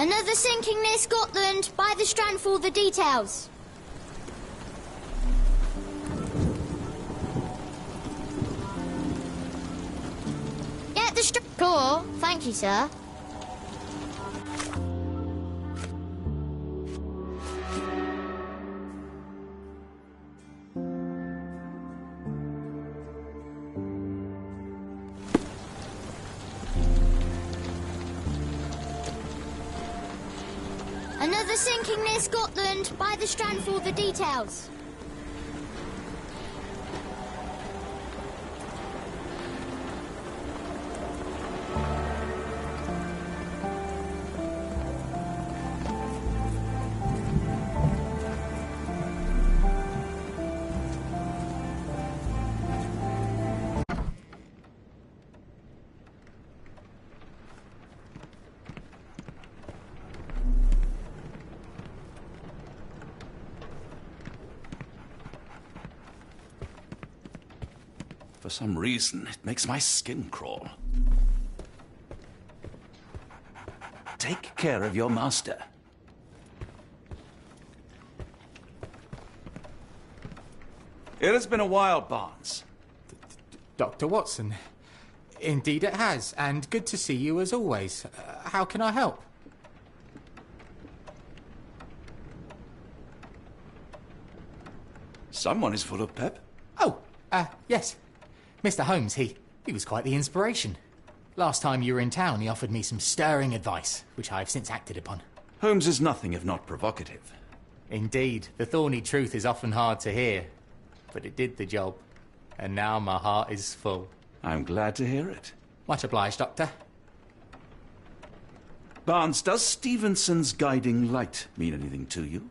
Another sinking near Scotland. Buy the Strand for all the details. Get the Strand. Cool. Thank you, sir. Another sinking near Scotland. Buy the Strand for all the details. For some reason, it makes my skin crawl. Take care of your master. It has been a while, Barnes. Dr. Watson. Indeed it has, and good to see you as always. How can I help? Someone is full of pep. Oh, yes. Mr. Holmes, he was quite the inspiration. Last time you were in town, he offered me some stirring advice, which I have since acted upon. Holmes is nothing if not provocative. Indeed, the thorny truth is often hard to hear, but it did the job, and now my heart is full. I'm glad to hear it. Much obliged, Doctor. Barnes, does Stevenson's guiding light mean anything to you?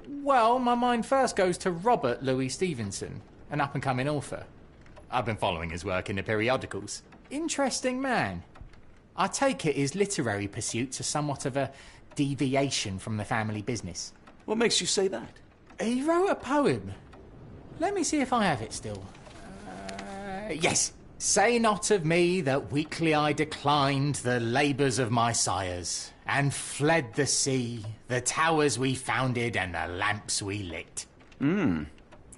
Well, my mind first goes to Robert Louis Stevenson, an up-and-coming author. I've been following his work in the periodicals. Interesting man. I take it his literary pursuits are somewhat of a deviation from the family business. What makes you say that? He wrote a poem. Let me see if I have it still. Yes. Say not of me that weakly I declined the labours of my sires, and fled the sea, the towers we founded, and the lamps we lit. The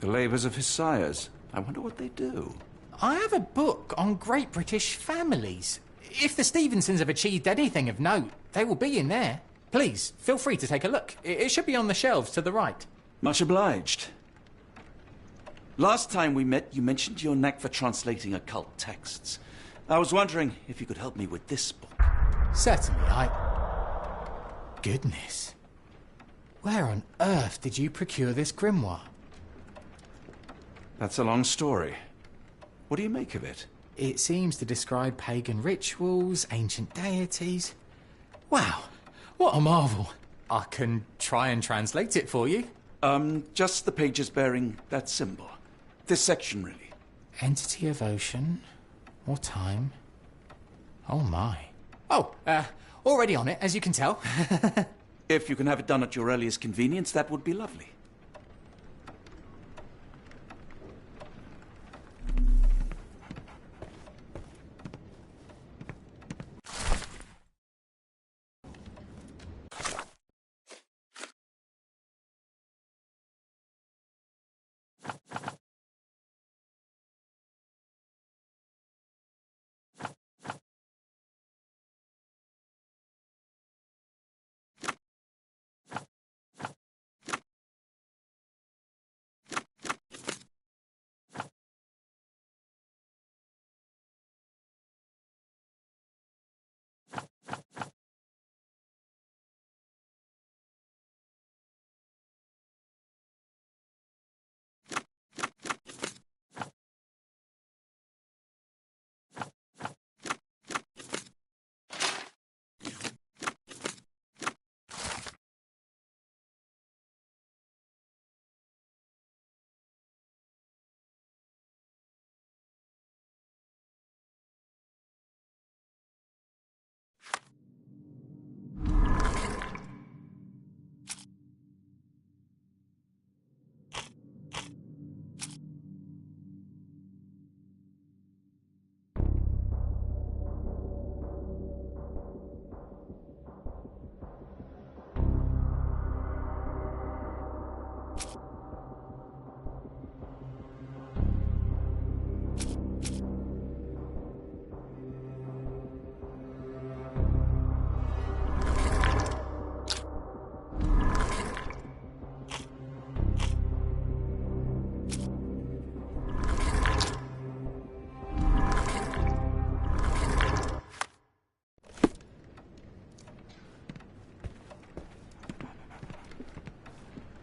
labours of his sires. I wonder what they do. I have a book on great British families. If the Stevensons have achieved anything of note, they will be in there. Please, feel free to take a look. It should be on the shelves to the right. Much obliged. Last time we met, you mentioned your knack for translating occult texts. I was wondering if you could help me with this book. Certainly, Goodness. Where on earth did you procure this grimoire? That's a long story. What do you make of it? It seems to describe pagan rituals, ancient deities. Wow, what a marvel. I can try and translate it for you. Just the pages bearing that symbol. This section, really. Entity of ocean or time. Oh, my. Oh, already on it, as you can tell. If you can have it done at your earliest convenience, that would be lovely.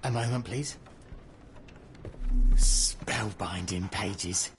A moment, please. Spellbinding pages.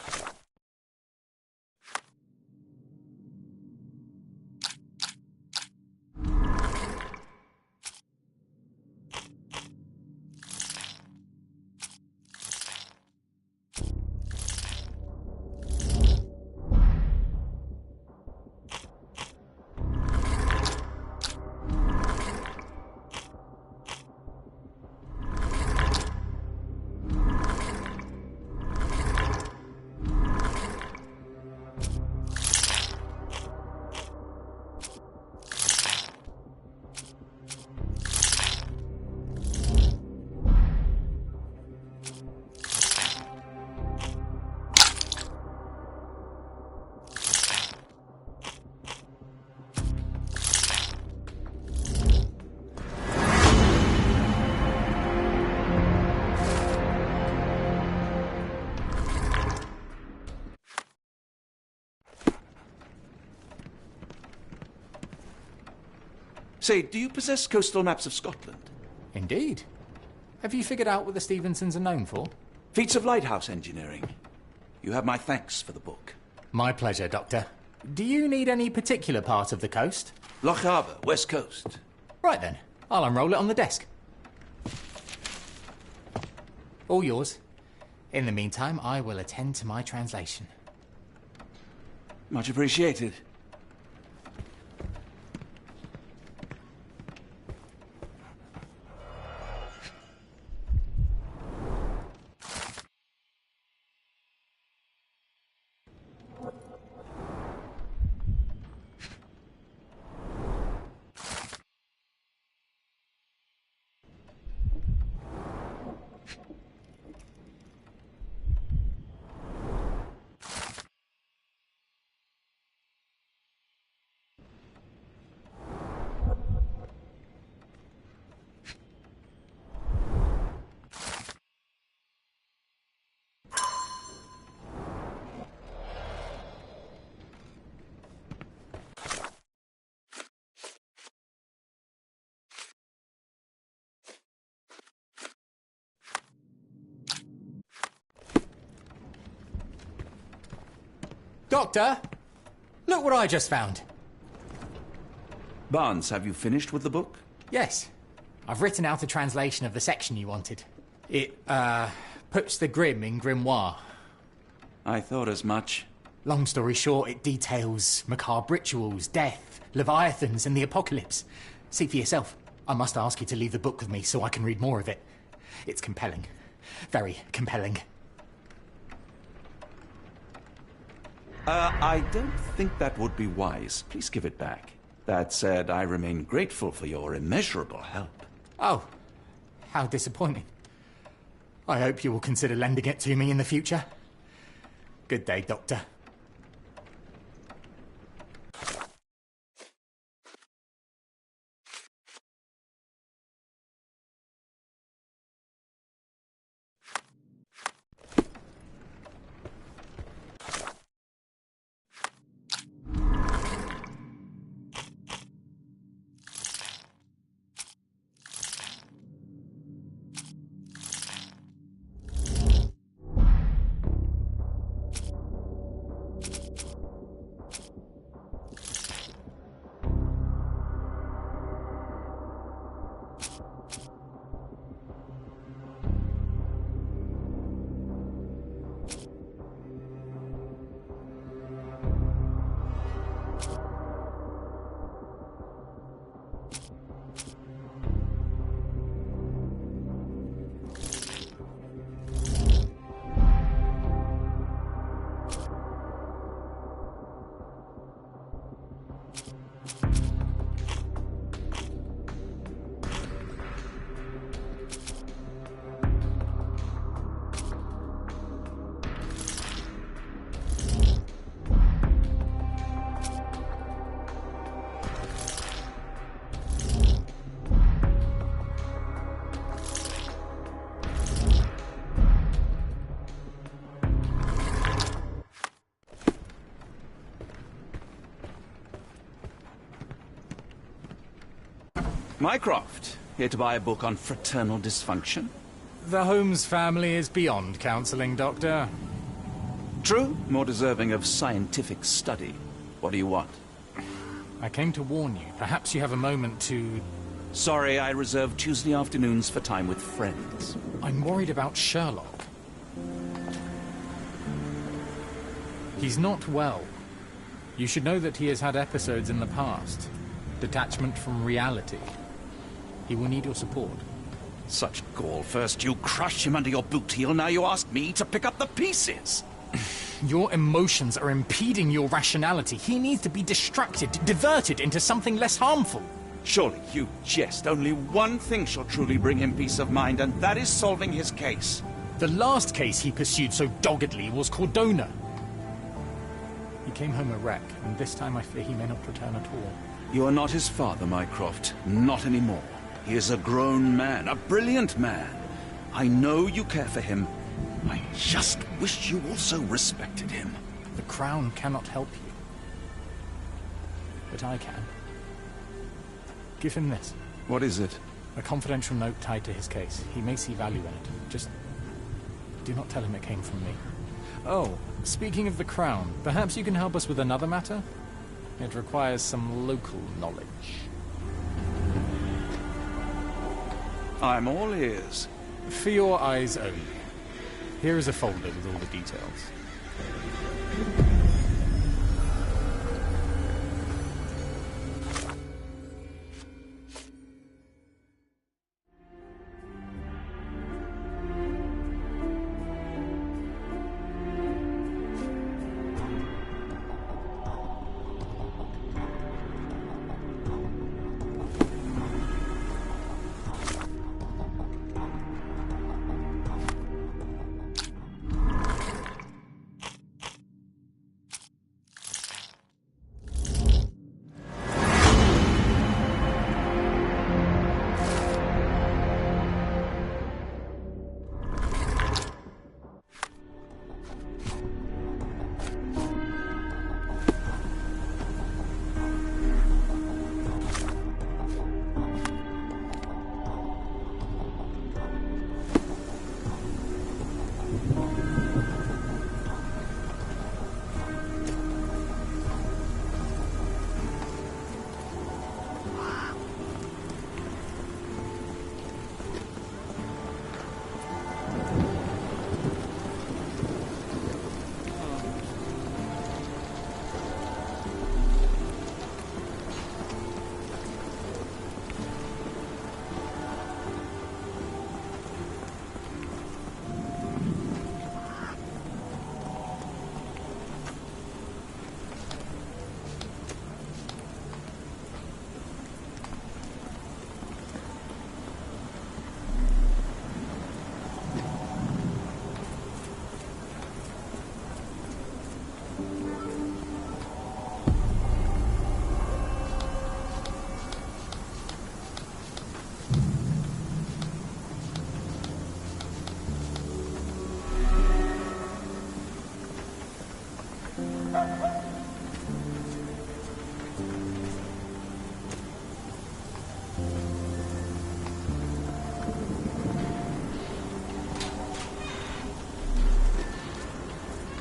Say, do you possess coastal maps of Scotland? Indeed. Have you figured out what the Stevensons are known for? Feats of lighthouse engineering. You have my thanks for the book. My pleasure, Doctor. Do you need any particular part of the coast? Loch Harbour, West Coast. Right then. I'll unroll it on the desk. All yours. In the meantime, I will attend to my translation. Much appreciated. Doctor! Look what I just found. Barnes, have you finished with the book? Yes. I've written out a translation of the section you wanted. It, puts the grim in grimoire. I thought as much. Long story short, it details macabre rituals, death, leviathans, and the apocalypse. See for yourself. I must ask you to leave the book with me so I can read more of it. It's compelling. Very compelling. I don't think that would be wise. Please give it back. That said, I remain grateful for your immeasurable help. Oh, how disappointing. I hope you will consider lending it to me in the future. Good day, Doctor. Mycroft, here to buy a book on fraternal dysfunction. The Holmes family is beyond counseling, Doctor. True, more deserving of scientific study. What do you want? I came to warn you. Perhaps you have a moment to... Sorry, I reserve Tuesday afternoons for time with friends. I'm worried about Sherlock. He's not well. You should know that he has had episodes in the past. Detachment from reality. He will need your support. Such gall. First you crush him under your boot heel, now you ask me to pick up the pieces. Your emotions are impeding your rationality. He needs to be distracted, diverted into something less harmful. Surely you jest. Only one thing shall truly bring him peace of mind, and that is solving his case. The last case he pursued so doggedly was Cordona. He came home a wreck, and this time I fear he may not return at all. You are not his father, Mycroft. Not anymore. He is a grown man, a brilliant man. I know you care for him. I just wish you also respected him. The Crown cannot help you. But I can. Give him this. What is it? A confidential note tied to his case. He may see value in it. Just do not tell him it came from me. Oh, speaking of the Crown, perhaps you can help us with another matter? It requires some local knowledge. I'm all ears. For your eyes only. Here is a folder with all the details.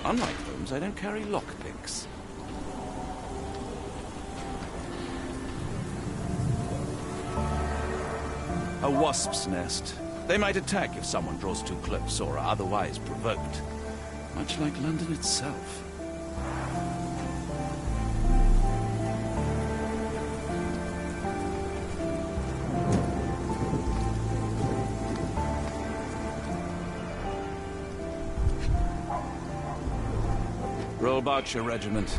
Unlike Holmes, I don't carry lockpicks. A wasp's nest. They might attack if someone draws too close or are otherwise provoked. Much like London itself. Roll Berkshire Regiment.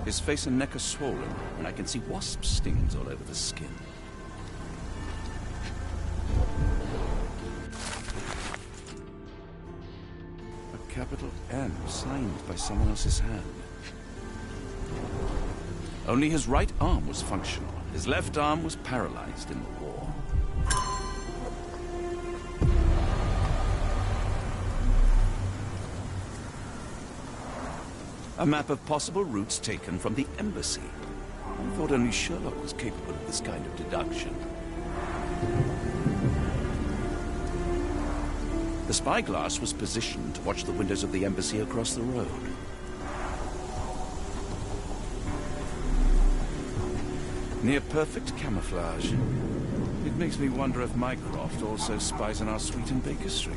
His face and neck are swollen, and I can see wasp stings all over the skin. A capital M signed by someone else's hand. Only his right arm was functional. His left arm was paralyzed in the war. A map of possible routes taken from the embassy. thought only Sherlock was capable of this kind of deduction. The spyglass was positioned to watch the windows of the embassy across the road. Near perfect camouflage. It makes me wonder if Mycroft also spies on our suite in Baker Street.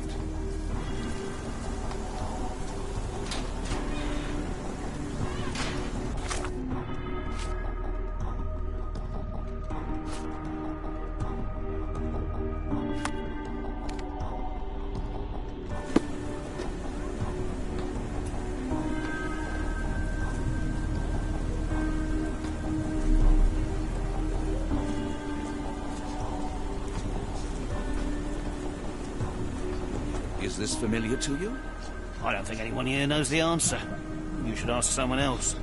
Is this familiar to you? I don't think anyone here knows the answer. You should ask someone else.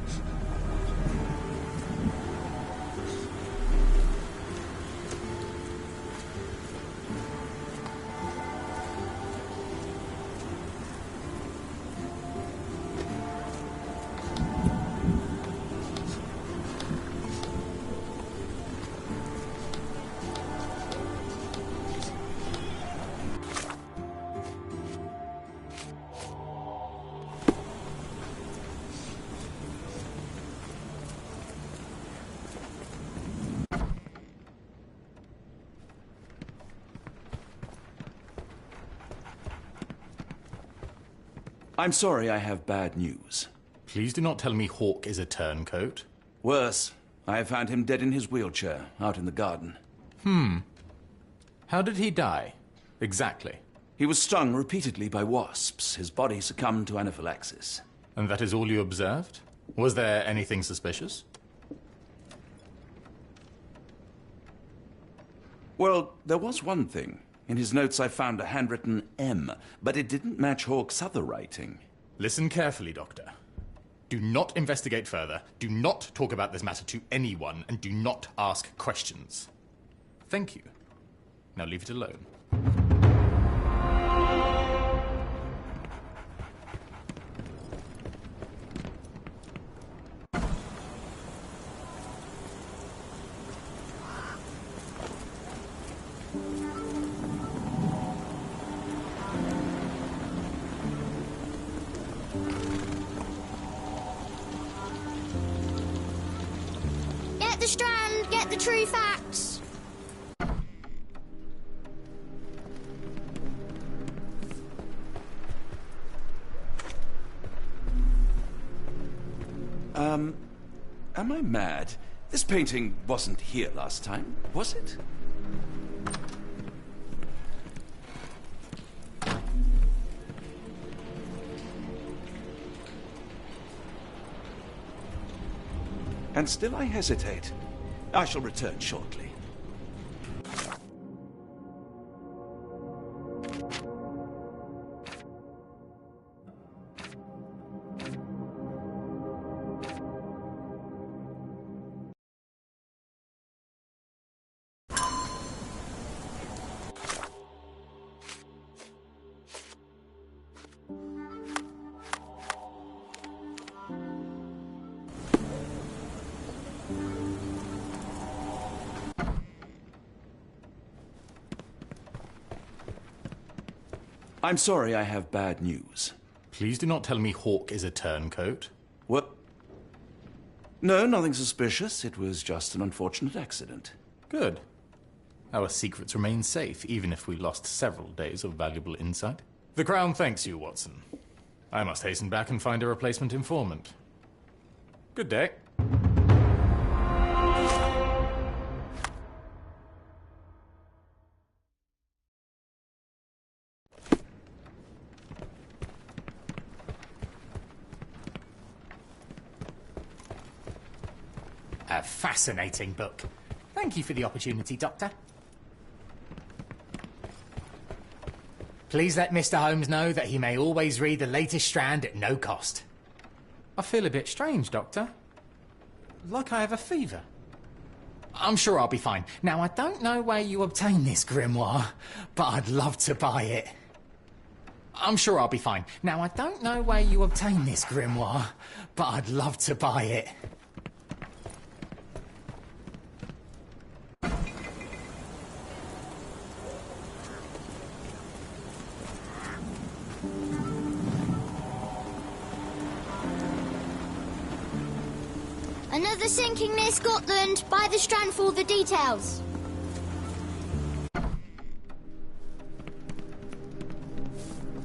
I'm sorry, I have bad news. Please do not tell me Hawke is a turncoat. Worse, I have found him dead in his wheelchair, out in the garden. How did he die? Exactly. He was stung repeatedly by wasps. His body succumbed to anaphylaxis. And that is all you observed? Was there anything suspicious? Well, there was one thing. In his notes I found a handwritten M, but it didn't match Hawke's other writing. Listen carefully, Doctor. Do not investigate further, do not talk about this matter to anyone, and do not ask questions. Thank you. Now leave it alone. Get the Strand, get the true facts. Am I mad? This painting wasn't here last time, was it? And still I hesitate. I shall return shortly. I'm sorry, I have bad news. Please do not tell me Hawke is a turncoat. What? No, nothing suspicious. It was just an unfortunate accident. Good. Our secrets remain safe, even if we lost several days of valuable insight. The Crown thanks you, Watson. I must hasten back and find a replacement informant. Good day. A fascinating book. Thank you for the opportunity, Doctor. Please let Mr. Holmes know that he may always read the latest Strand at no cost. I feel a bit strange, Doctor. Like I have a fever. I'm sure I'll be fine. Now, I don't know where you obtain this grimoire, but I'd love to buy it. I'm sure I'll be fine. Now, I don't know where you obtain this grimoire, but I'd love to buy it. Another sinking near Scotland. By the strand for all the details.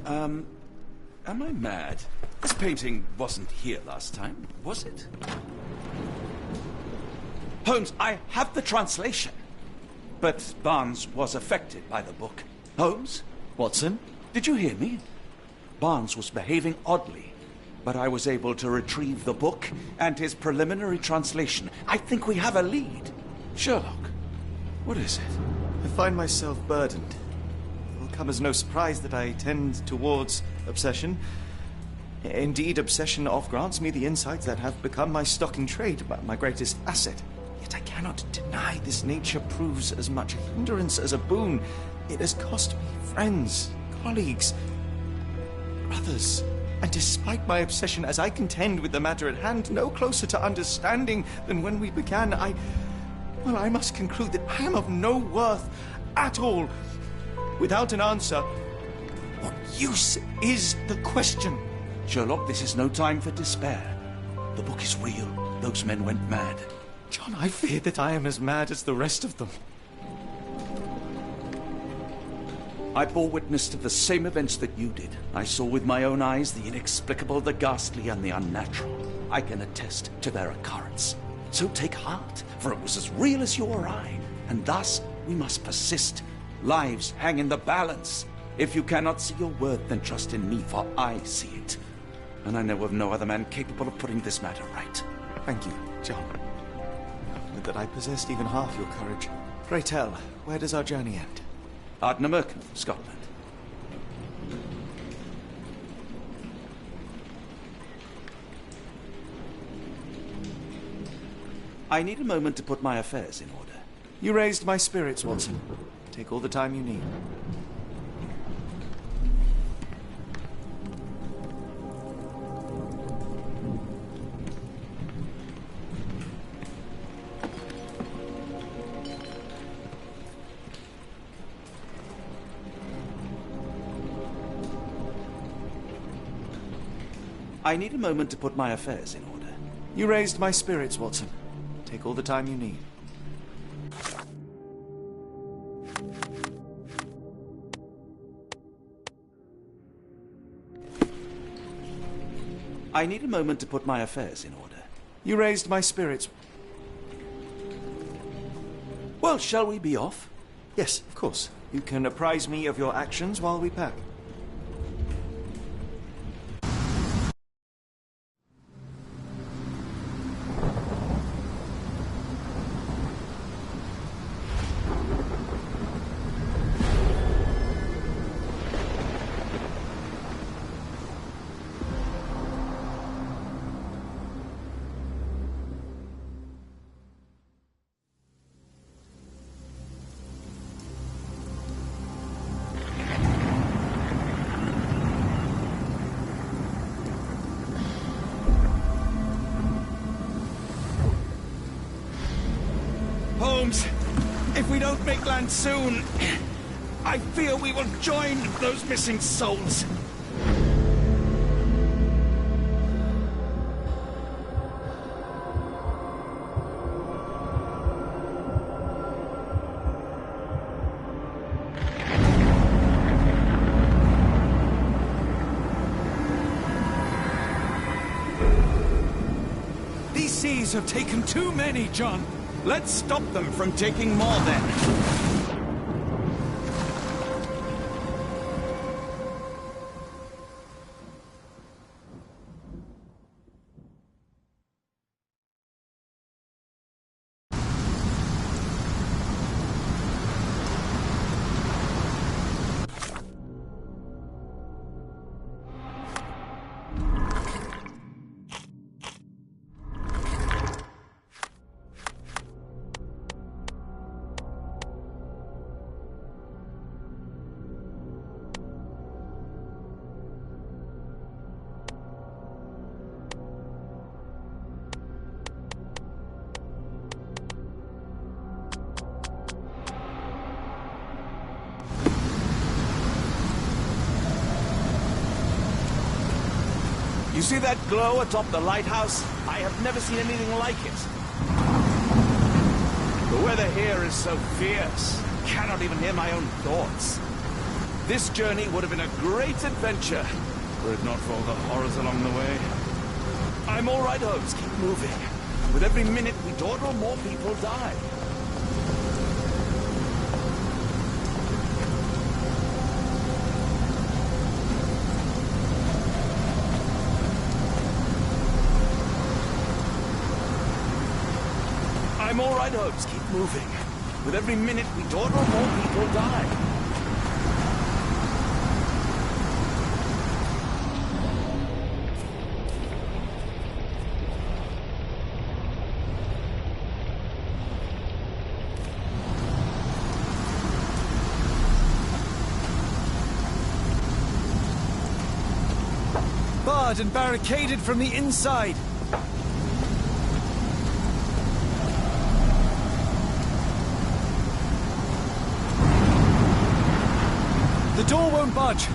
Am I mad? This painting wasn't here last time, was it? Holmes, I have the translation. But Barnes was affected by the book. Holmes? Watson? Did you hear me? Barnes was behaving oddly, but I was able to retrieve the book and his preliminary translation. I think we have a lead. Sherlock, what is it? I find myself burdened. It will come as no surprise that I tend towards obsession. Indeed, obsession oft grants me the insights that have become my stock in trade, my greatest asset. Yet I cannot deny this nature proves as much a hindrance as a boon. It has cost me friends, colleagues, brothers. And despite my obsession, as I contend with the matter at hand, no closer to understanding than when we began, I must conclude that I am of no worth at all. Without an answer, what use is the question? Sherlock, this is no time for despair. The book is real. Those men went mad. John, I fear that I am as mad as the rest of them. I bore witness to the same events that you did. I saw with my own eyes the inexplicable, the ghastly, and the unnatural. I can attest to their occurrence. So take heart, for it was as real as you or I. And thus, we must persist. Lives hang in the balance. If you cannot see your worth, then trust in me, for I see it. And I know of no other man capable of putting this matter right. Thank you, John. Would that I possessed even half your courage. Pray tell, where does our journey end? Ardnamurchan, Scotland. I need a moment to put my affairs in order. You raised my spirits, Watson. Take all the time you need. I need a moment to put my affairs in order. You raised my spirits, Watson. Take all the time you need. I need a moment to put my affairs in order. You raised my spirits. Well, shall we be off? Yes, of course. You can apprise me of your actions while we pack. Holmes, if we don't make land soon, I fear we will join those missing souls. These seas have taken too many, John. Let's stop them from taking more, then. You see that glow atop the lighthouse? I have never seen anything like it. The weather here is so fierce, I cannot even hear my own thoughts. This journey would have been a great adventure, were it not for all the horrors along the way. I'm all right, Holmes. Keep moving. With every minute we dawdle, more people die. I'm all right, Holmes. Keep moving. With every minute we dawdle, more people die. Barred and barricaded from the inside. The door won't budge.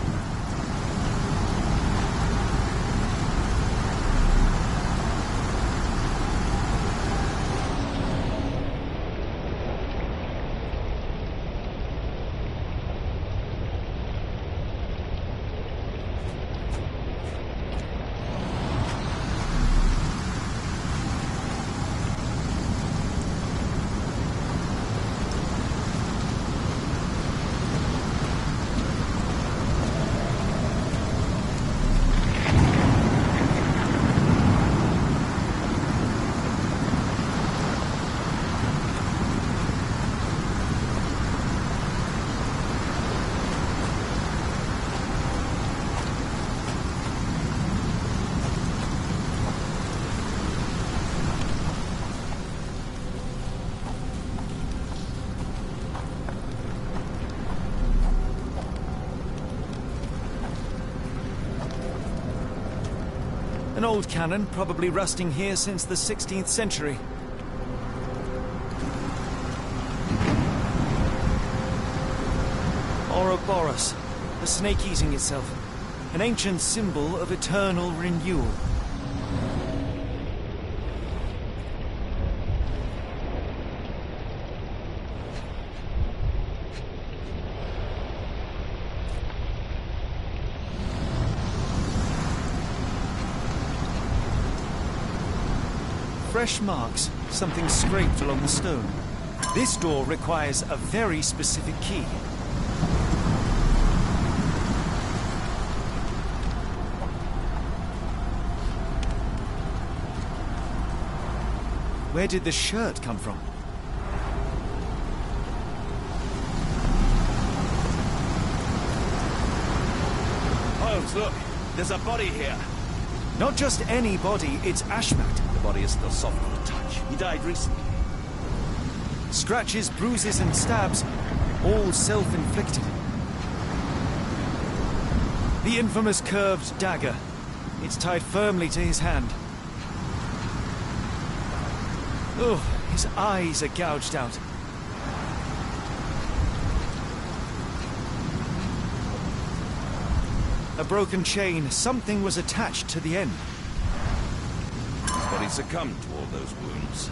An old cannon, probably rusting here since the 16th century. Ouroboros, a snake eating itself. An ancient symbol of eternal renewal. Fresh marks, something scraped along the stone. This door requires a very specific key. Where did the shirt come from? Holmes, look! There's a body here! Not just any body, it's Ashmat. The body is still soft on the touch. He died recently. Scratches, bruises, and stabs, all self-inflicted. The infamous curved dagger. It's tied firmly to his hand. Oh, his eyes are gouged out. A broken chain. Something was attached to the end. His body succumbed to all those wounds.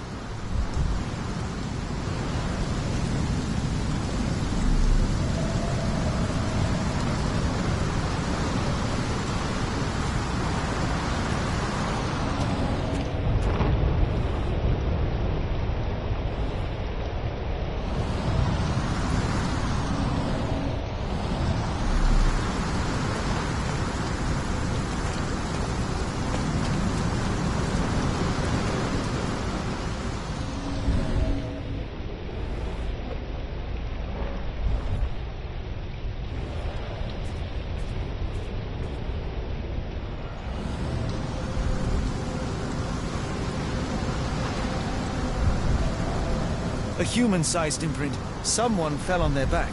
A human-sized imprint. Someone fell on their back.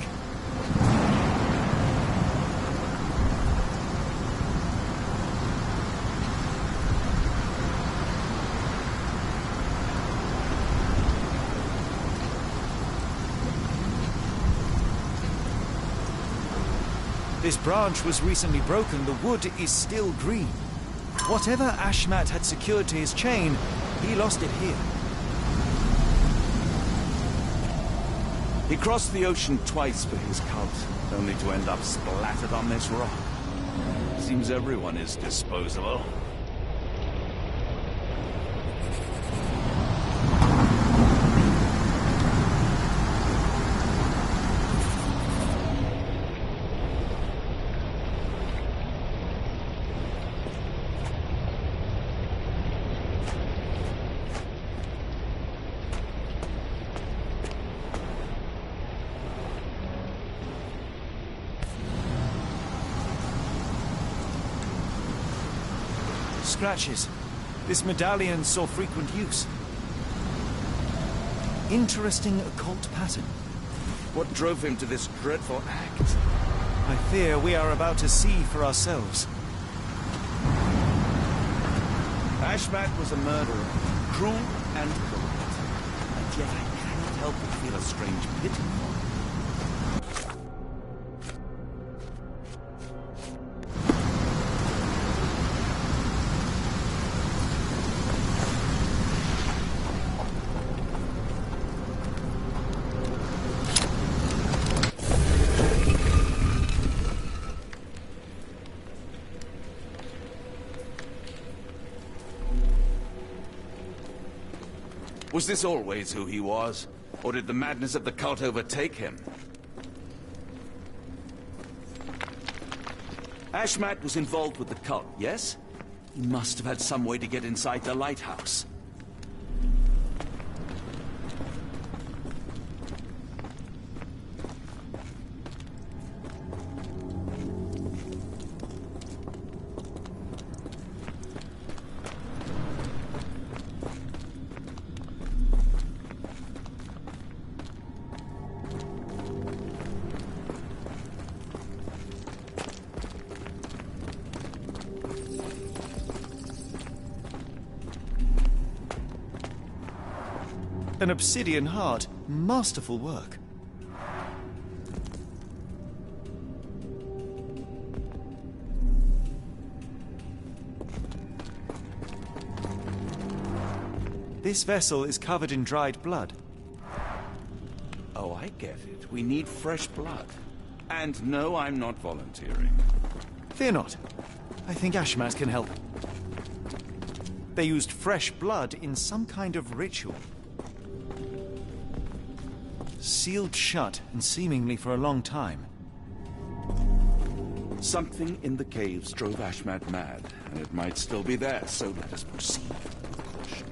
This branch was recently broken. The wood is still green. Whatever Ashmat had secured to his chain, he lost it here. He crossed the ocean twice for his cult, only to end up splattered on this rock. Seems everyone is disposable. Scratches. This medallion saw frequent use. Interesting occult pattern. What drove him to this dreadful act? I fear we are about to see for ourselves. Ashmat was a murderer, cruel and corrupt. And yet I cannot help but feel a strange pity for him. Was this always who he was? Or did the madness of the cult overtake him? Ashmat was involved with the cult, yes? He must have had some way to get inside the lighthouse. An obsidian heart. Masterful work. This vessel is covered in dried blood. Oh, I get it. We need fresh blood. And no, I'm not volunteering. Fear not. I think Ashmat can help. They used fresh blood in some kind of ritual. Sealed shut, and seemingly for a long time. Something in the caves drove Ashmat mad, and it might still be there, so let us proceed with caution.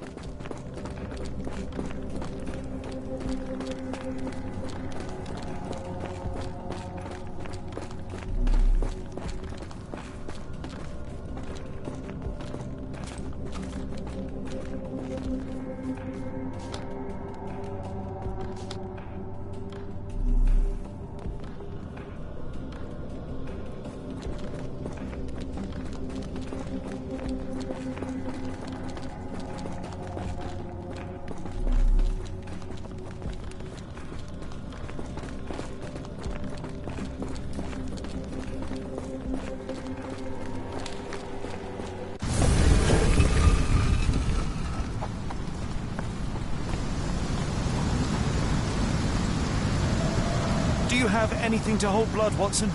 Do you have anything to hold blood, Watson?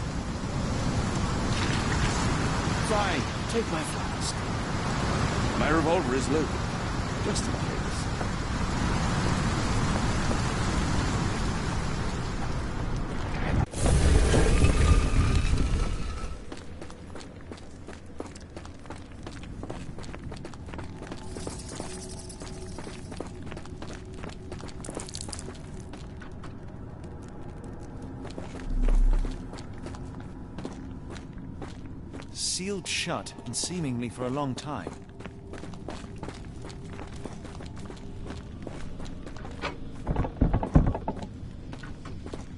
Fine, take my flask. My revolver is loaded, just in case. Sealed shut, and seemingly for a long time.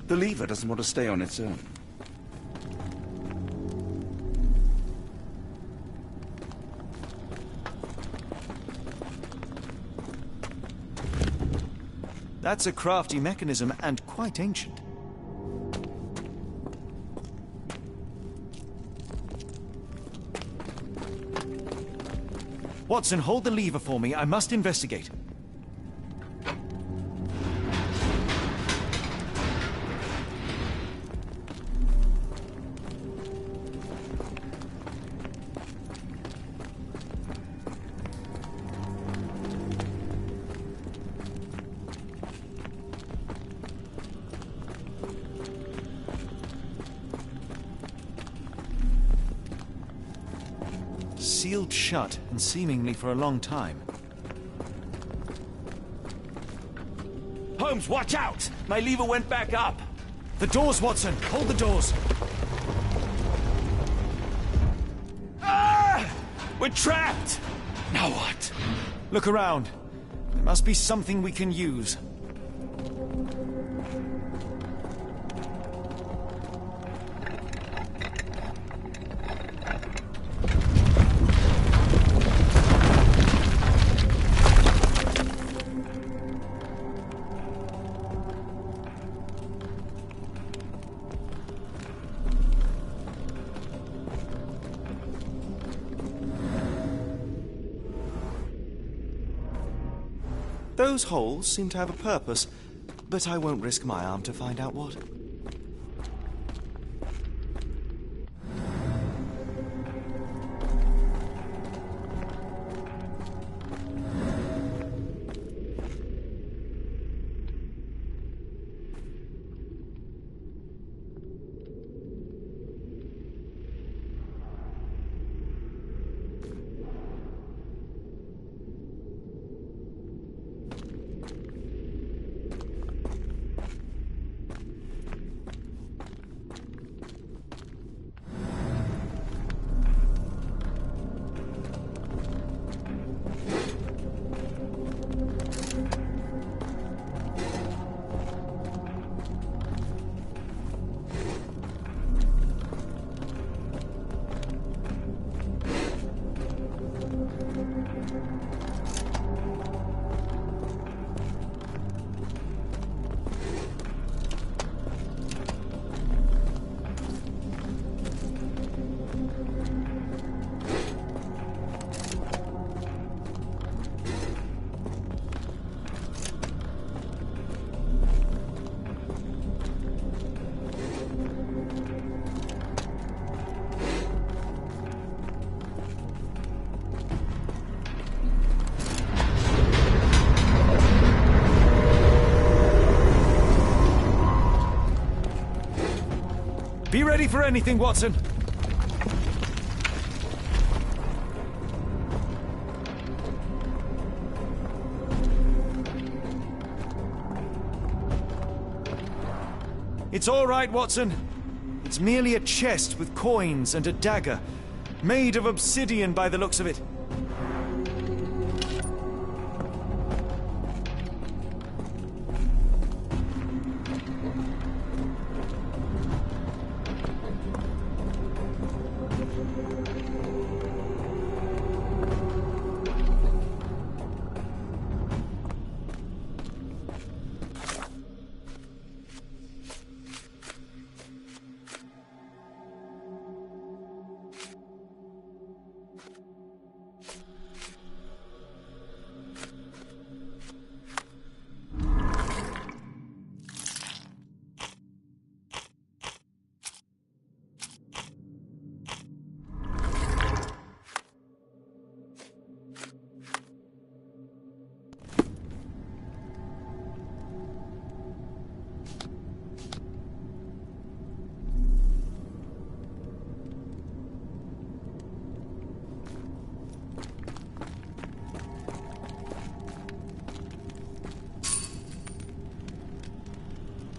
The lever doesn't want to stay on its own. That's a crafty mechanism and quite ancient. Watson, hold the lever for me. I must investigate. Sealed shut, and seemingly for a long time. Holmes, watch out! My lever went back up. The doors, Watson! Hold the doors! Ah! We're trapped! Now what? Look around. There must be something we can use. Those holes seem to have a purpose, but I won't risk my arm to find out what. Be ready for anything, Watson. It's all right, Watson. It's merely a chest with coins and a dagger, made of obsidian by the looks of it.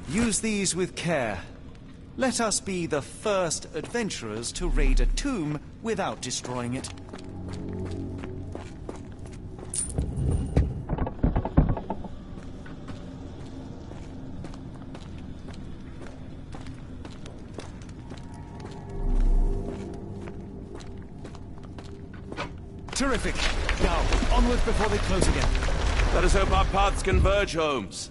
Use these with care. Let us be the first adventurers to raid a tomb without destroying it. Terrific. Now, onward before they close again. Let us hope our paths converge, Holmes.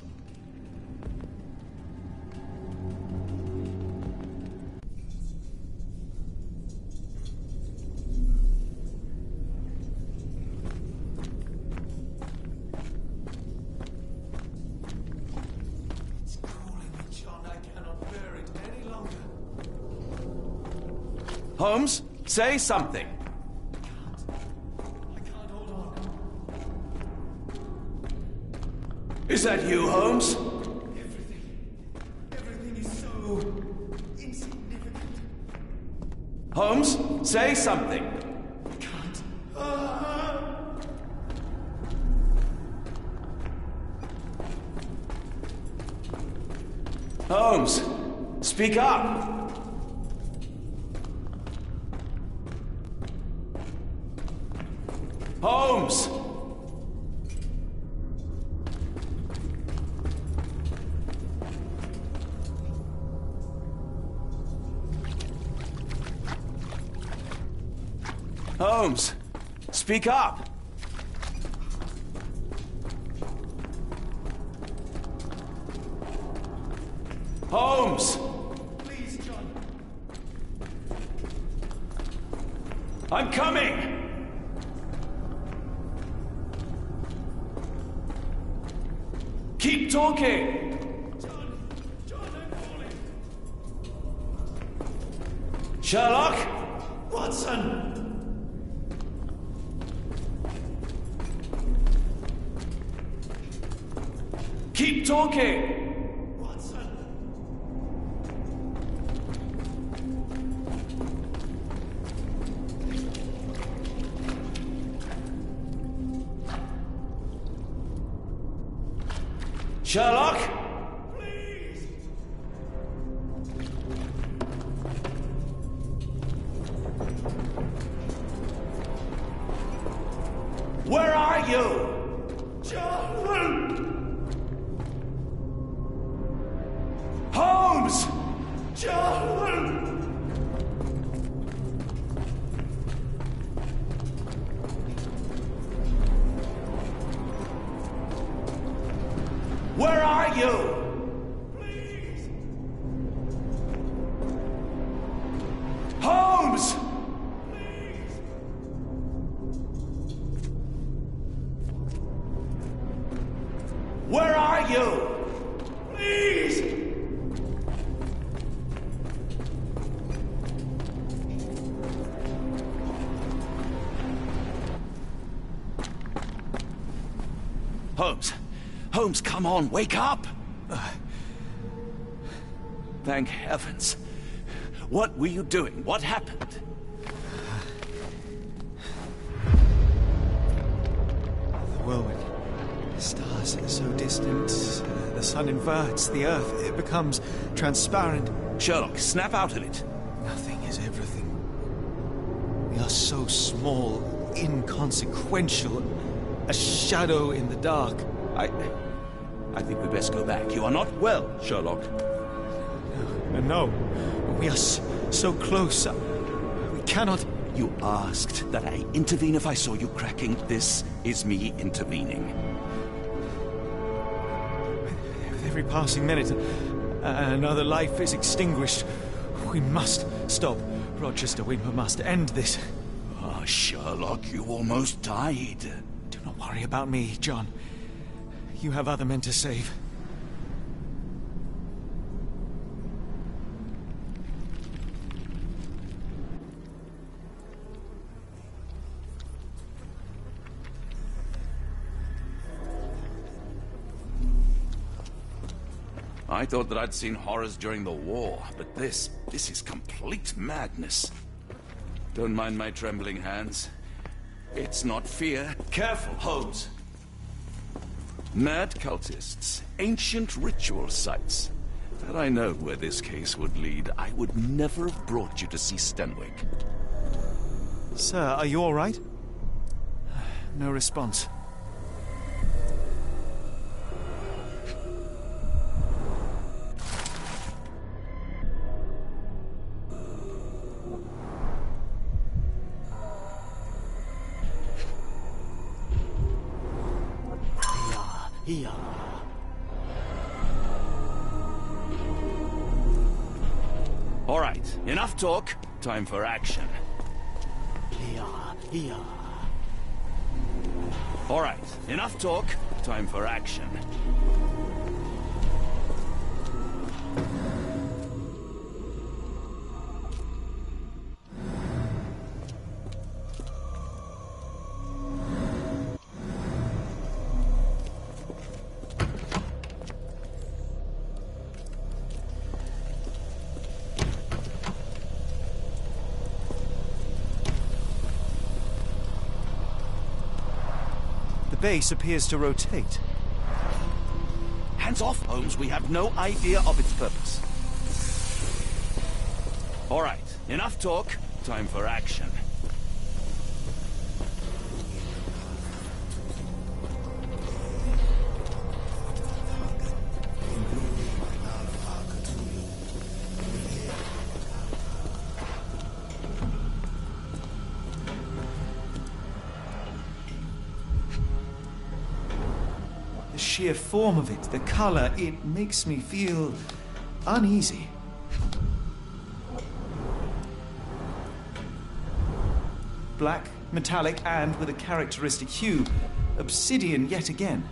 Holmes, say something. I can't hold on. Is that you, Holmes? Everything is so insignificant. Holmes, say something. I can't. Holmes, speak up. Holmes! Holmes, speak up. Holmes! Please, John. I'm coming! Keep talking! John, I'm falling. Sherlock? Watson! Keep talking! Watson! Sherlock? Please! Where are you? John! Holmes! John! Where are you? Please! Holmes! Please! Where are you? Please! Holmes! Holmes, come on, wake up! Thank heavens. What were you doing? What happened? The whirlwind. The stars are so distant. The sun inverts the earth. It becomes transparent. Sherlock, snap out of it. Nothing is everything. We are so small, inconsequential. A shadow in the dark. I think we best go back. You are not well, Sherlock. No. We are so close. We cannot... You asked that I intervene if I saw you cracking. This is me intervening. With every passing minute, another life is extinguished. We must stop Rochester. We must end this. Ah, Sherlock, you almost died. Do not worry about me, John. You have other men to save. I thought that I'd seen horrors during the war, but this is complete madness. Don't mind my trembling hands. It's not fear. Careful, Holmes. Mad cultists, ancient ritual sites. Had I known where this case would lead, I would never have brought you to see Stenwick. Sir, are you all right? No response. Here. All right, enough talk. Time for action. Here. All right, enough talk. Time for action. The base appears to rotate. Hands off, Holmes. We have no idea of its purpose. All right, enough talk. Time for action. The sheer form of it, the color, it makes me feel uneasy. Black, metallic, and with a characteristic hue. Obsidian yet again.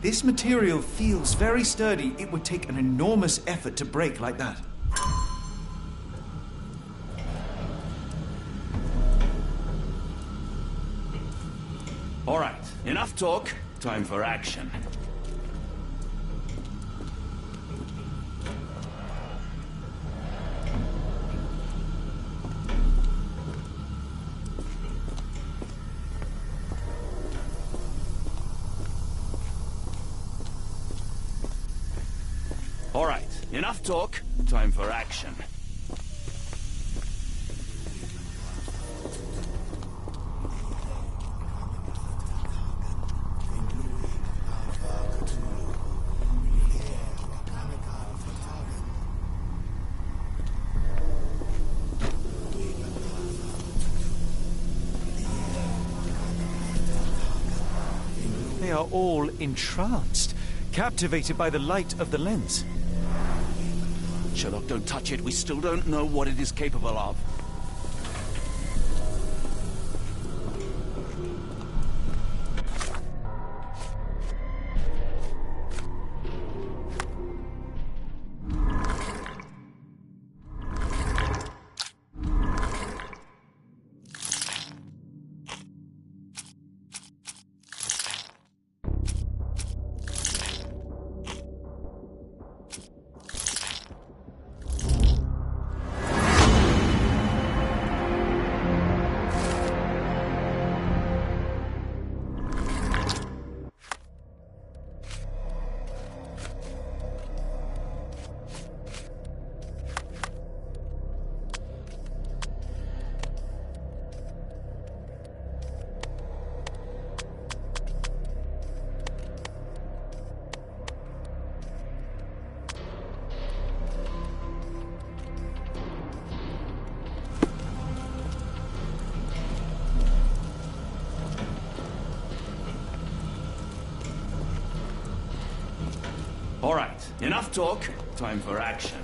This material feels very sturdy. It would take an enormous effort to break like that. All right, enough talk. Time for action. All right, enough talk. Time for action. They are all entranced, captivated by the light of the lens. Sherlock, don't touch it. We still don't know what it is capable of. All right, enough talk. Time for action.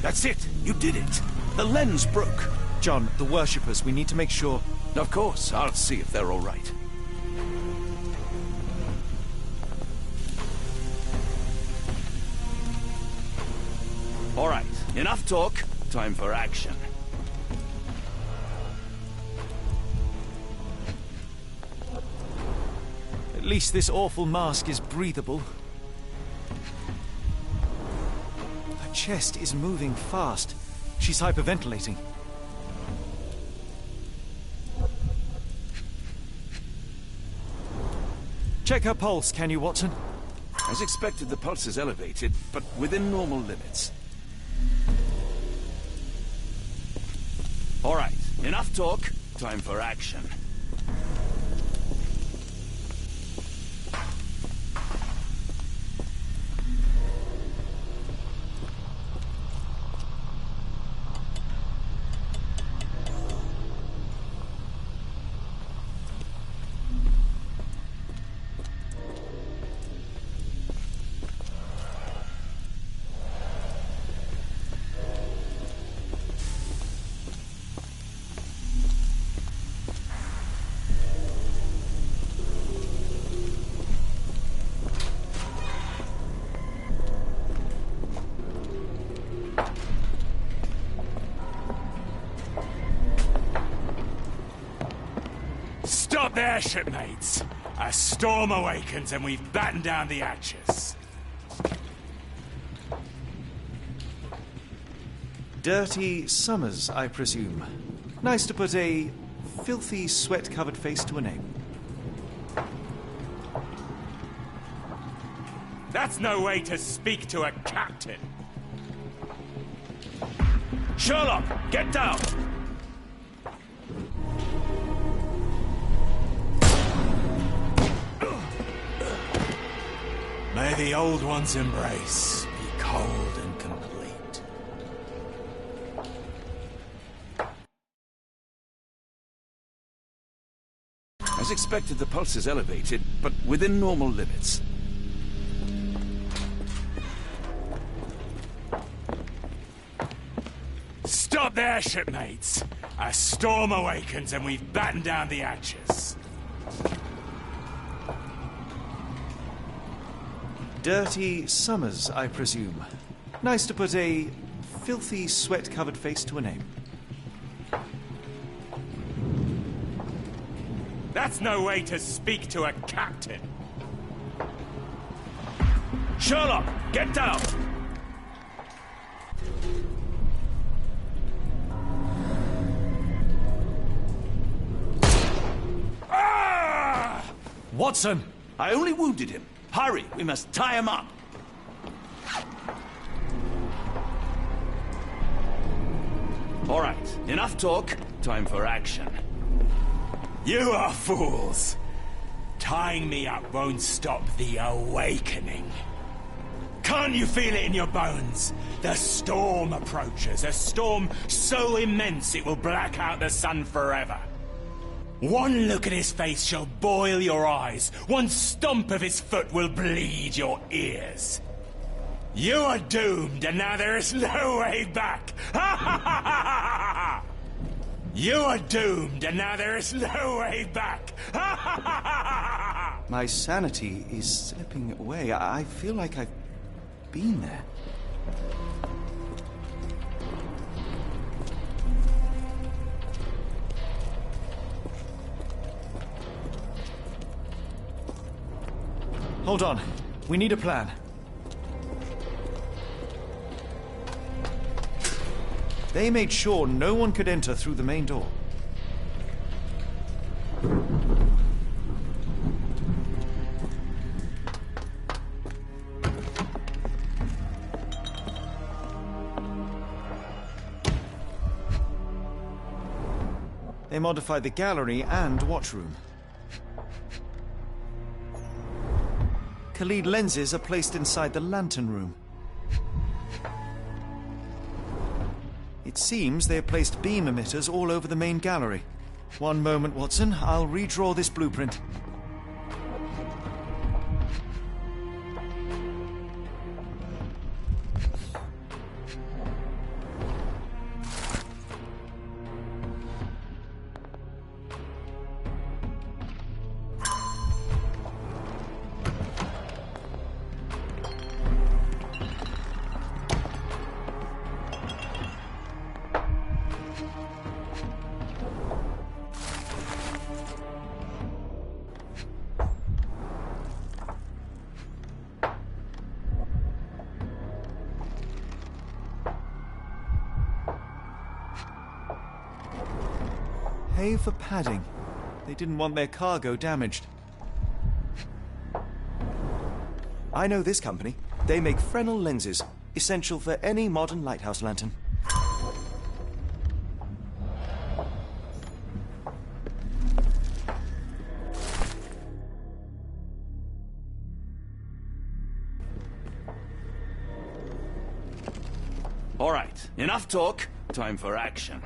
That's it! You did it! The lens broke! John, the worshippers, we need to make sure... Of course, I'll see if they're all right. All right, enough talk. Time for action. At least this awful mask is breathable. Her chest is moving fast. She's hyperventilating. Check her pulse, can you, Watson? As expected, the pulse is elevated, but within normal limits. All right, enough talk. Time for action. Stop there, shipmates! A storm awakens and we've battened down the hatches. Dirty Summers, I presume. Nice to put a filthy, sweat-covered face to a name. That's no way to speak to a captain. Sherlock, get down! May the old one's embrace be cold and complete. As expected, the pulse is elevated, but within normal limits. Stop there, shipmates! A storm awakens and we've battened down the hatches. Dirty Summers, I presume. Nice to put a filthy, sweat-covered face to a name. That's no way to speak to a captain. Sherlock, get down! Ah! Watson! I only wounded him. Hurry, we must tie him up. All right, enough talk. Time for action. You are fools. Tying me up won't stop the awakening. Can't you feel it in your bones? The storm approaches, a storm so immense it will black out the sun forever. One look at his face shall boil your eyes. One stomp of his foot will bleed your ears. You are doomed, and now there is no way back. Ha ha ha ha ha! You are doomed, and now there is no way back. Ha ha ha ha ha! My sanity is slipping away. I feel like I've been there. Hold on. We need a plan. They made sure no one could enter through the main door. They modified the gallery and watchroom. Khalid lenses are placed inside the lantern room. It seems they have placed beam emitters all over the main gallery. One moment, Watson. I'll redraw this blueprint. Hay for padding. They didn't want their cargo damaged. I know this company. They make Fresnel lenses, essential for any modern lighthouse lantern. All right, enough talk. Time for action.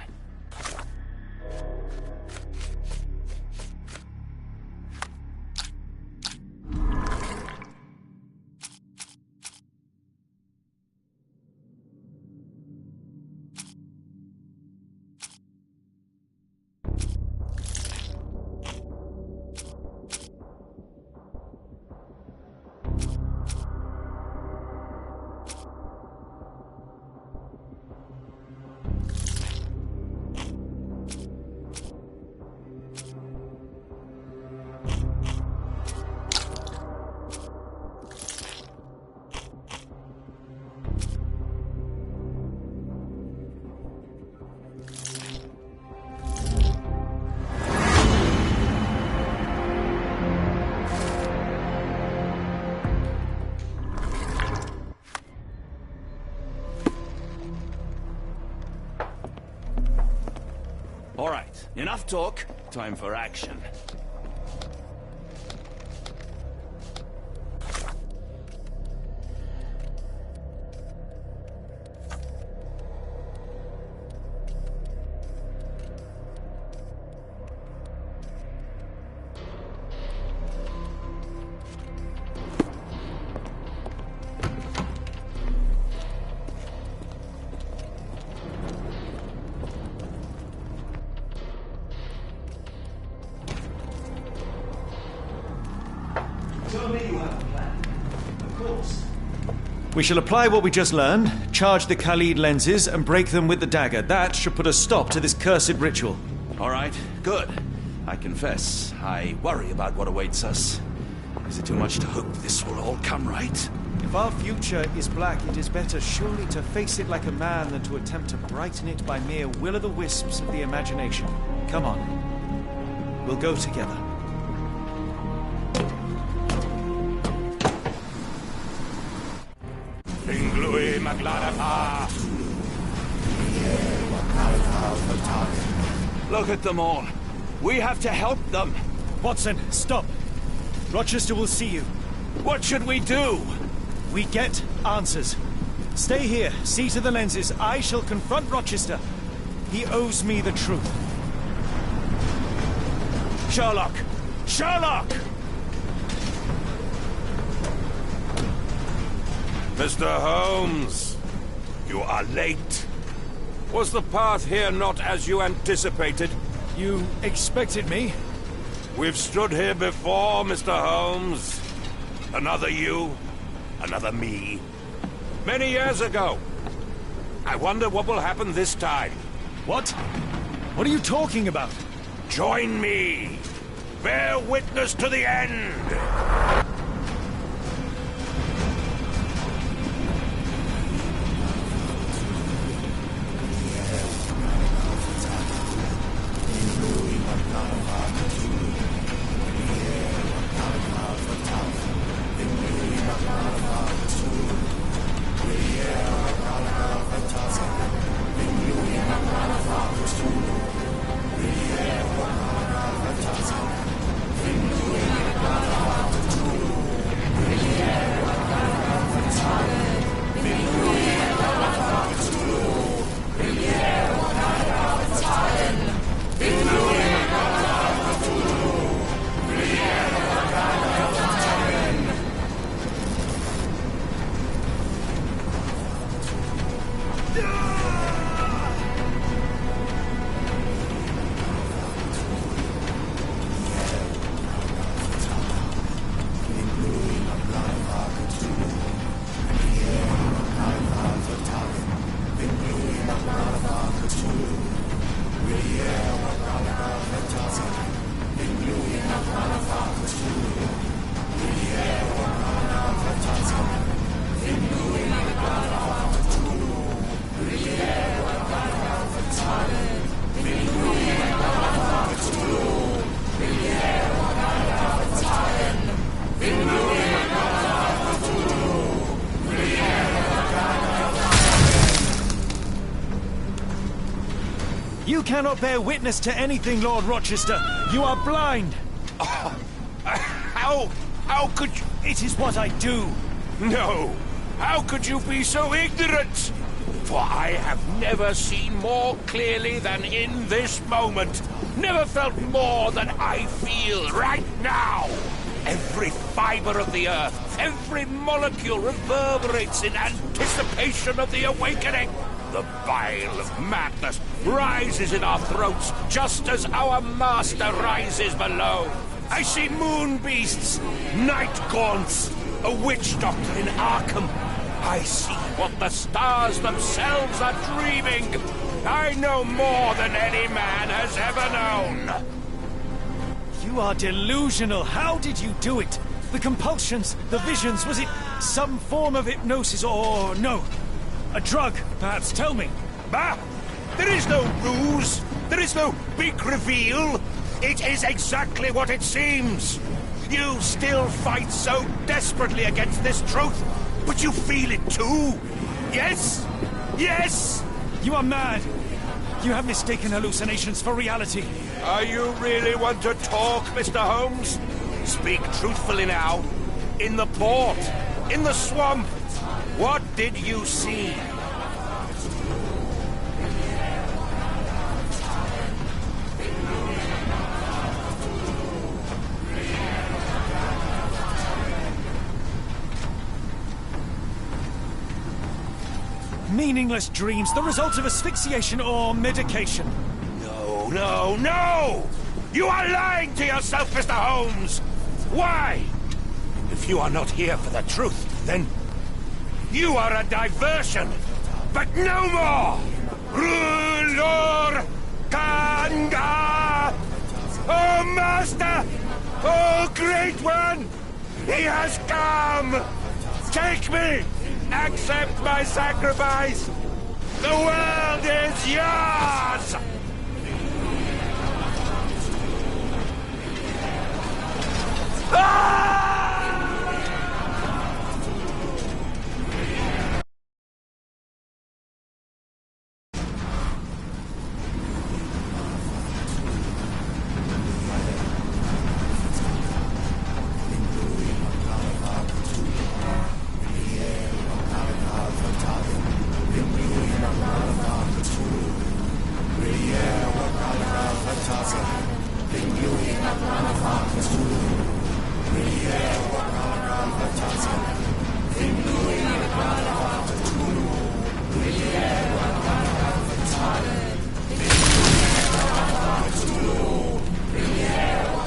All right, enough talk. Time for action. Tell me you have a plan. Of course. We shall apply what we just learned, charge the Khalid lenses, and break them with the dagger. That should put a stop to this cursed ritual. All right, good. I confess, I worry about what awaits us. Is it too much to hope this will all come right? If our future is black, it is better surely to face it like a man than to attempt to brighten it by mere will-o'-the-wisps of the imagination. Come on. We'll go together. Look at them all. We have to help them. Watson, stop. Rochester will see you. What should we do? We get answers. Stay here, see to the lenses. I shall confront Rochester. He owes me the truth. Sherlock! Sherlock! Mr. Holmes, you are late. Was the path here not as you anticipated? You expected me? We've stood here before, Mr. Holmes. Another you, another me. Many years ago. I wonder what will happen this time. What? What are you talking about? Join me. Bear witness to the end. You cannot bear witness to anything, Lord Rochester. You are blind. How could you... It is what I do. No! How could you be so ignorant? For I have never seen more clearly than in this moment. Never felt more than I feel right now. Every fiber of the earth, every molecule reverberates in anticipation of the awakening. The bile of madness rises in our throats just as our master rises below. I see moon beasts, night gaunts, a witch doctor in Arkham. I see what the stars themselves are dreaming. I know more than any man has ever known. You are delusional. How did you do it? The compulsions, the visions, was it some form of hypnosis or no? A drug, perhaps, tell me. Bah! There is no ruse. There is no big reveal. It is exactly what it seems. You still fight so desperately against this truth, but you feel it too. Yes? Yes? You are mad. You have mistaken hallucinations for reality. Are you really want to talk, Mr. Holmes? Speak truthfully now. In the port, in the swamp, what did you see? Meaningless dreams, the result of asphyxiation or medication. No, no, no! You are lying to yourself, Mr. Holmes! Why? If you are not here for the truth, then you are a diversion, but no more! Rulor Kanga! Oh, Master! Oh, Great One! He has come! Take me! Accept my sacrifice! The world is yours!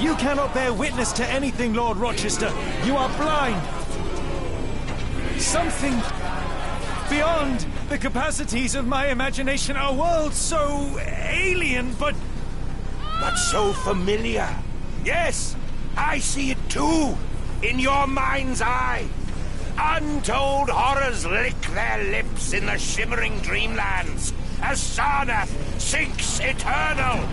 You cannot bear witness to anything, Lord Rochester. You are blind. Something beyond the capacities of my imagination. A world so alien, but so familiar. Yes, I see it too, in your mind's eye. Untold horrors lick their lips in the shimmering dreamlands as Sarnath sinks eternal.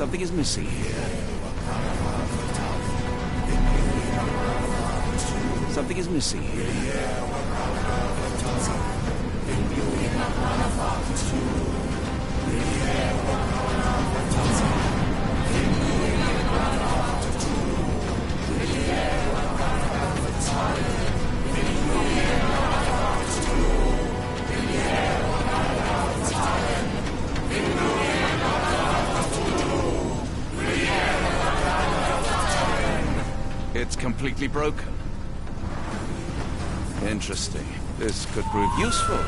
Something is missing here. Something is missing here. It's completely broken. Interesting. This could prove useful.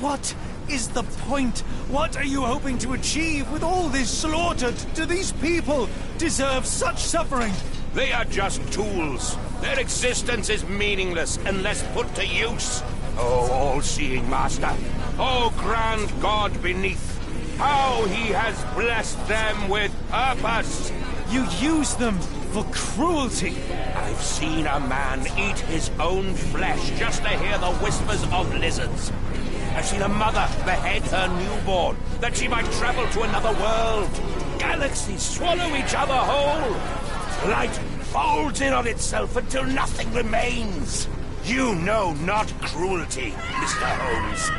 What is the point? What are you hoping to achieve with all this slaughter? Do these people deserve such suffering? They are just tools. Their existence is meaningless unless put to use. Oh, all-seeing master. Oh, grand God beneath. How he has blessed them with purpose. You use them for cruelty. I've seen a man eat his own flesh just to hear the whispers of lizards. I've seen a mother behead her newborn that she might travel to another world. Galaxies swallow each other whole. Light folds in on itself until nothing remains. You know not cruelty, Mr. Holmes.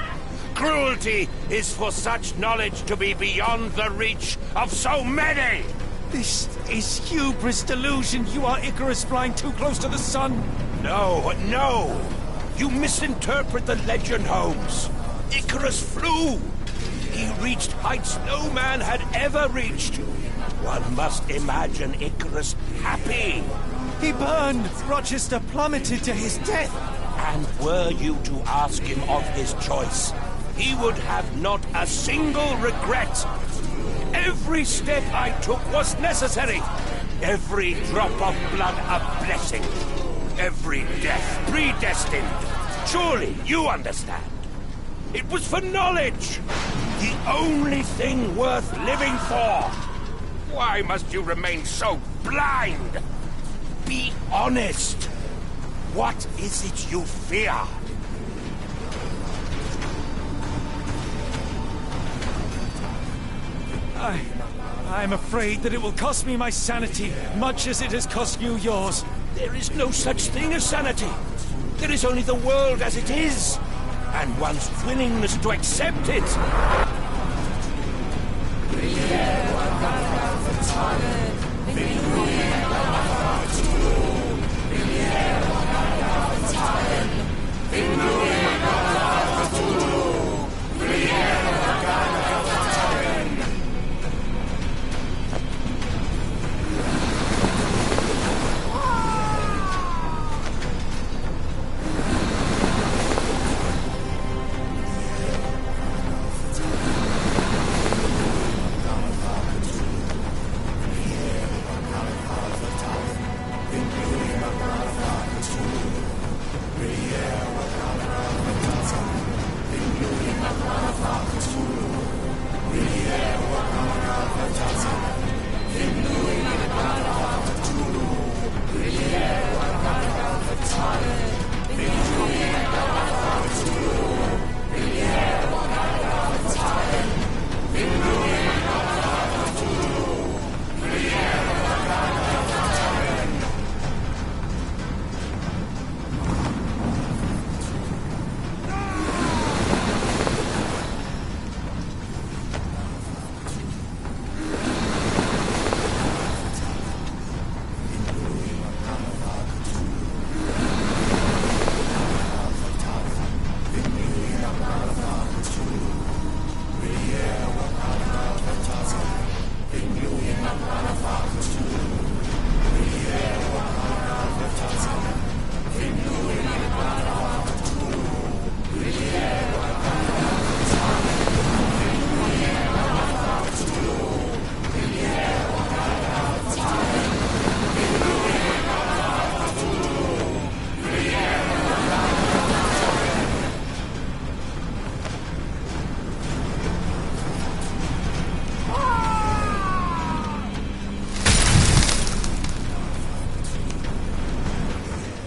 Cruelty is for such knowledge to be beyond the reach of so many. This is hubris delusion. You are Icarus flying too close to the sun. No, no. You misinterpret the legend, Holmes. Icarus flew. He reached heights no man had ever reached. One must imagine Icarus happy. He burned. Rochester plummeted to his death. And were you to ask him of his choice, he would have not a single regret. Every step I took was necessary. Every drop of blood a blessing. Every death predestined. Surely you understand. It was for knowledge. The only thing worth living for. Why must you remain so blind? Be honest. What is it you fear? I'm afraid that it will cost me my sanity, much as it has cost you yours. There is no such thing as sanity. There is only the world as it is, and one's willingness to accept it.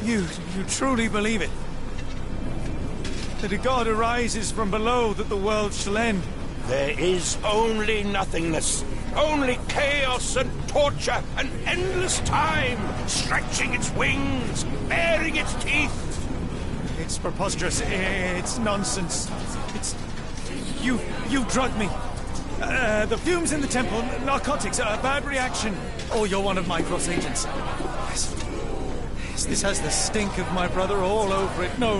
You truly believe it? That a god arises from below, that the world shall end? There is only nothingness. Only chaos and torture and endless time, stretching its wings, baring its teeth. It's preposterous. It's nonsense. It's... You drugged me. The fumes in the temple, narcotics, a bad reaction. Or you're one of my cross agents. Yes, this has the stink of my brother all over it. No,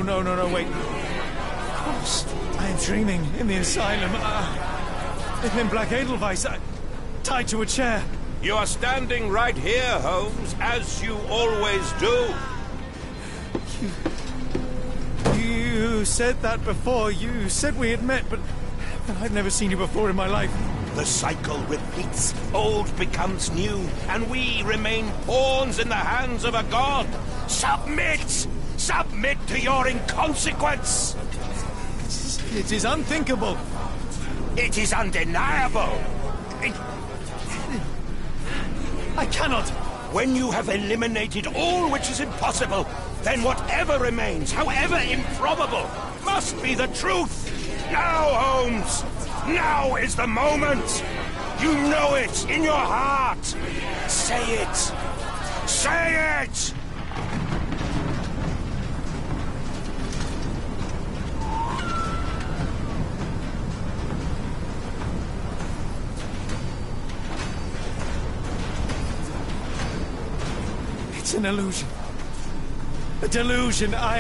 wait. Of course, I am dreaming in the asylum. In Black Edelweiss, tied to a chair. You are standing right here, Holmes, as you always do. You said that before. You said we had met, but I've never seen you before in my life. The cycle repeats. Old becomes new, and we remain pawns in the hands of a god. Submit! Submit to your inconsequence! It is unthinkable. It is undeniable. I cannot. When you have eliminated all which is impossible, then whatever remains, however improbable, must be the truth. Now, Holmes! Now is the moment! You know it in your heart! Say it! Say it! It's an illusion. A delusion. I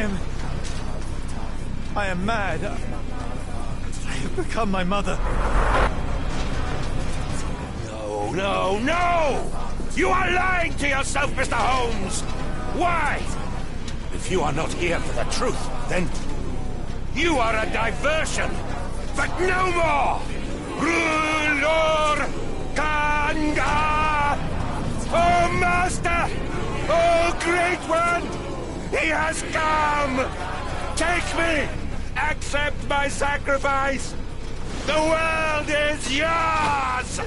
am mad. I have become my mother. No! You are lying to yourself, Mr. Holmes! Why? If you are not here for the truth, then you are a diversion. But no more! Rulor Kanga! Oh, Master! Oh, Great One! He has come! Take me! Accept my sacrifice! The world is yours!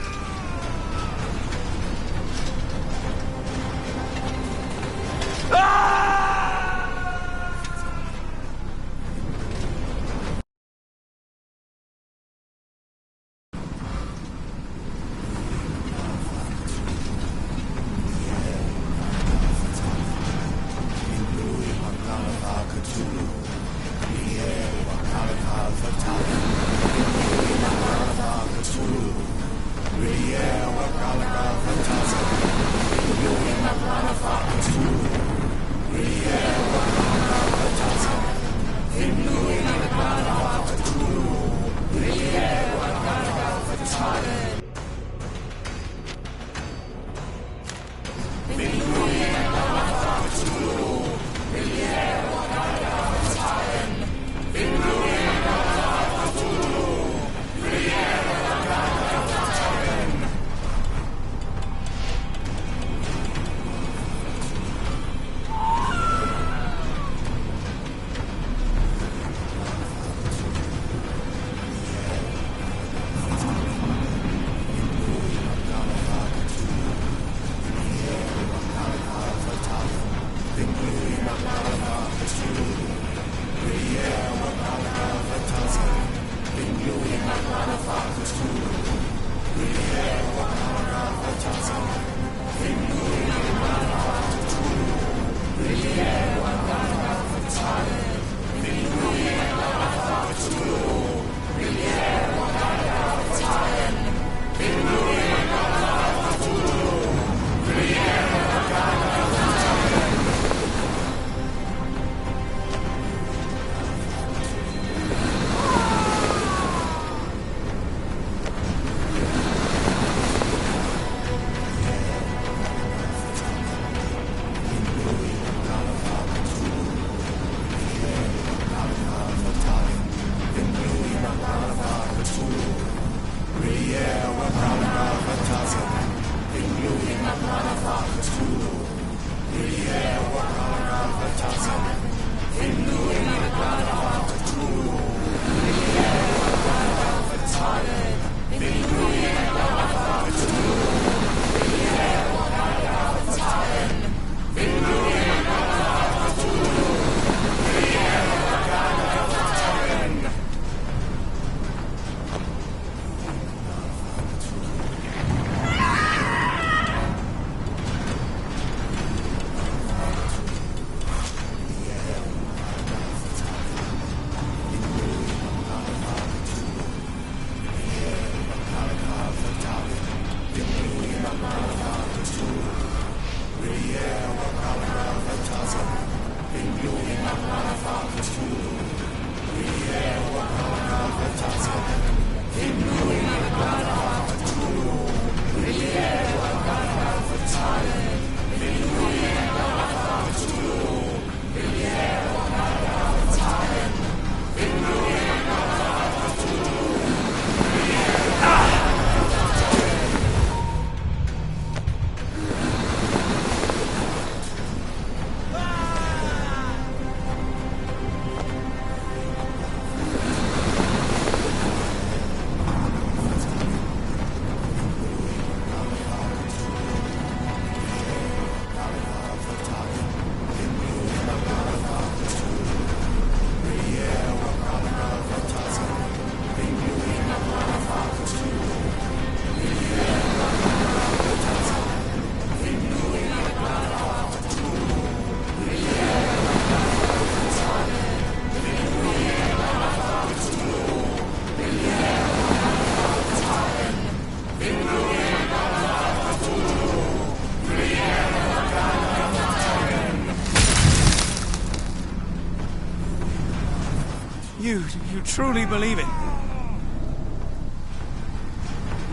You truly believe it?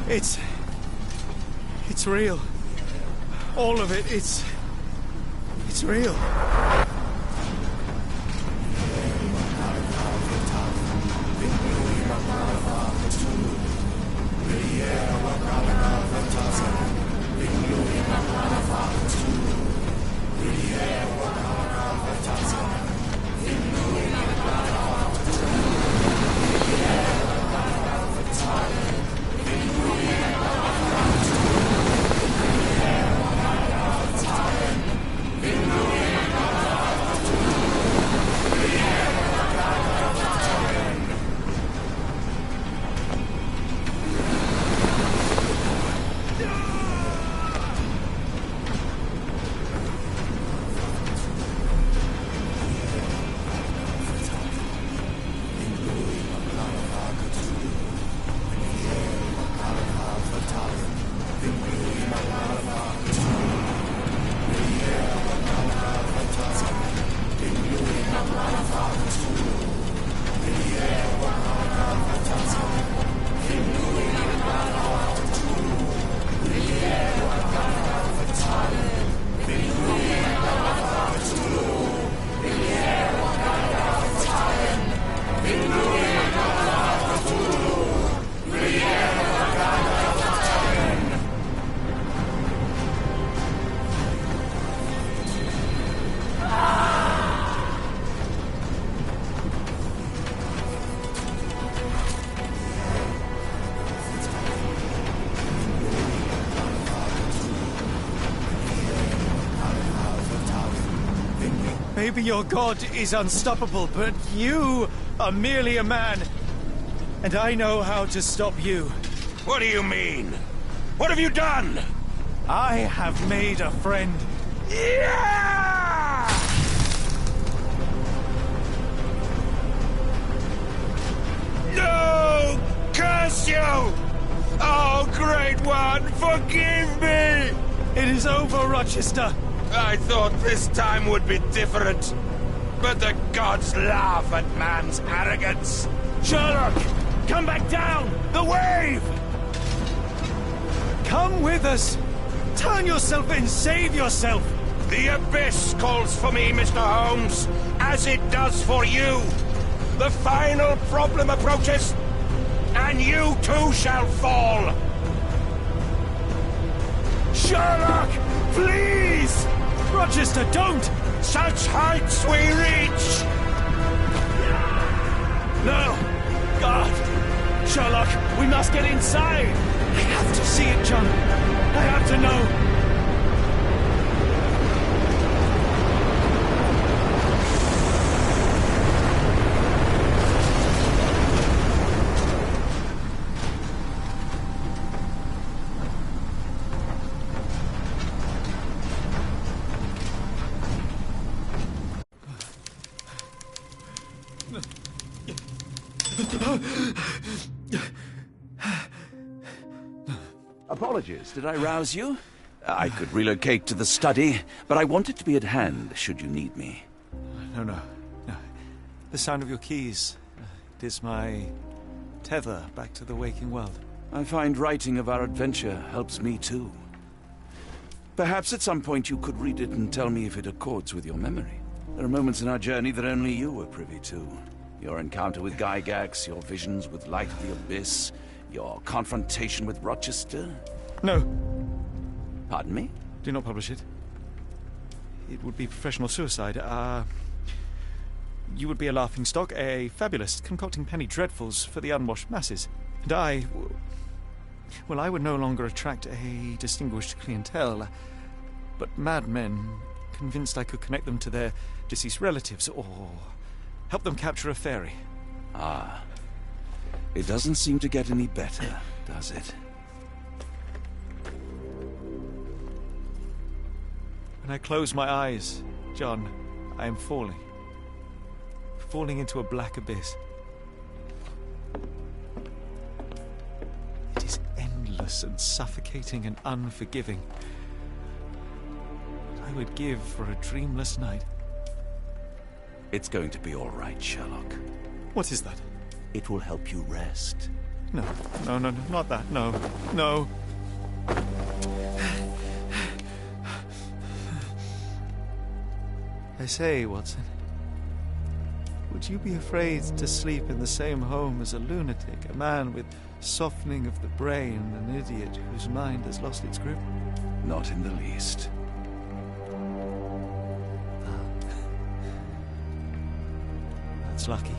It's real. All of it, it's real. Maybe your god is unstoppable, but you are merely a man. And I know how to stop you. What do you mean? What have you done? I have made a friend. Yeah! No! Curse you! Oh, Great One, forgive me! It is over, Rochester. I thought this time would be different. But the gods laugh at man's arrogance. Sherlock, come back down! The wave! Come with us! Turn yourself in, save yourself! The abyss calls for me, Mr. Holmes, as it does for you. The final problem approaches, and you too shall fall. Sherlock, please! Rochester, don't! Such heights we reach! No! God! Sherlock, we must get inside! I have to see it, John. I have to know. Apologies, did I rouse you? I could relocate to the study, but I wanted to be at hand should you need me. No. The sound of your keys. It is my tether back to the waking world. I find writing of our adventure helps me too. Perhaps at some point you could read it and tell me if it accords with your memory. There are moments in our journey that only you were privy to. Your encounter with Gygax, your visions with Light of the Abyss, your confrontation with Rochester. No. Pardon me? Do not publish it. It would be professional suicide. You would be a laughingstock, a fabulist, concocting penny dreadfuls for the unwashed masses. And I would no longer attract a distinguished clientele, but madmen convinced I could connect them to their deceased relatives or help them capture a fairy. Ah. It doesn't seem to get any better, does it? When I close my eyes, John, I am falling. Falling into a black abyss. It is endless and suffocating and unforgiving. What I would give for a dreamless night. It's going to be all right, Sherlock. What is that? It will help you rest. No, not that. No. I say, Watson, would you be afraid to sleep in the same home as a lunatic, a man with softening of the brain, an idiot whose mind has lost its grip? Not in the least. That's lucky.